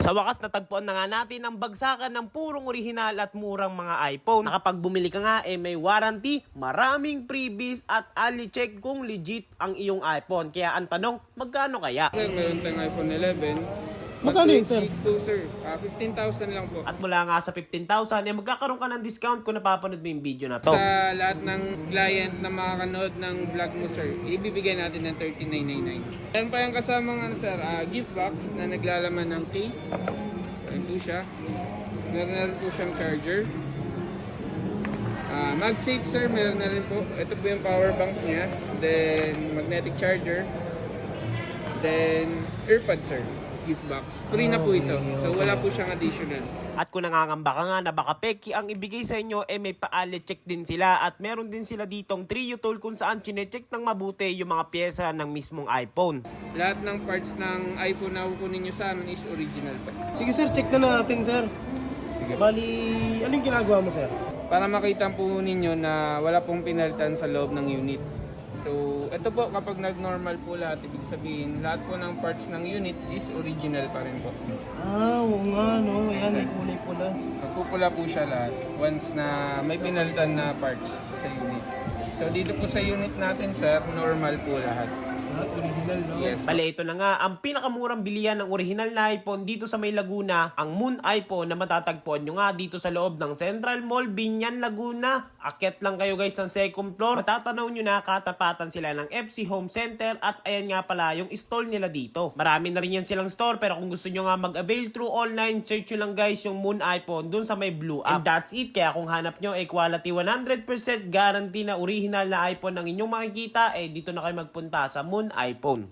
Sa wakas natagpuan na nga natin ang bagsakan ng purong orihinal at murang mga iPhone. Nakapag bumili ka nga may warranty, maraming freebies at ali check kung legit ang iyong iPhone. Kaya ang tanong, magkano kaya? Sir, meron tayong iPhone 11. Magkano yun, sir? 2, sir. 15,000 lang po. At mula nga sa 15,000, magkakaroon ka ng discount kung napapanood mo yung video na to. Sa lahat ng client na makakanood ng vlog mo, sir, ibibigay natin ng 39.99. Meron pa yung kasamang sir, gift box na naglalaman ng case. Ayan po siya. Meron na rin po siyang charger. MagSafe, sir, meron na rin po. Ito po yung power bank niya. Then, magnetic charger. Then, earpod, sir. Gift box. Free na po ito. So, wala po siyang additional. At kung nangangamba ka nga na baka peki ang ibigay sa inyo, may pa-ali check din sila. At meron din sila ditong Trio tool kung saan chinecheck ng mabuti yung mga pyesa ng mismong iPhone. Lahat ng parts ng iPhone na kukunin nyo sa amin is original pa. Sige sir, check na natin sir. Bali, anong ginagawa mo sir? Para makita po ninyo na wala pong pinalitan sa loob ng unit. So, ito po kapag nag-normal po lahat, ibig sabihin, lahat po ng parts ng unit is original pa rin po. Oo nga no, ayan may kulay pula. Magpupula po siya lahat once na may pinalitan na parts sa unit. So, dito po sa unit natin, sir, normal po lahat. Original no? Yes. Bale, ito na nga, ang pinakamurang bilihan ng original na iPhone dito sa may Laguna, ang Moon iPhone na matatagpuan nyo nga dito sa loob ng Central Mall, Binyan, Laguna. Akyat lang kayo guys ng second floor. Matatanaw nyo na katapatan sila ng FC Home Center at ayan nga pala yung stall nila dito. Marami na rin yan silang store pero kung gusto nyo nga mag-avail through online, search nyo lang guys yung Moon iPhone dun sa may blue app. And that's it. Kaya kung hanap nyo quality 100% guarantee na original na iPhone ang inyong makikita, dito na kayo magpunta sa Moon iPhone.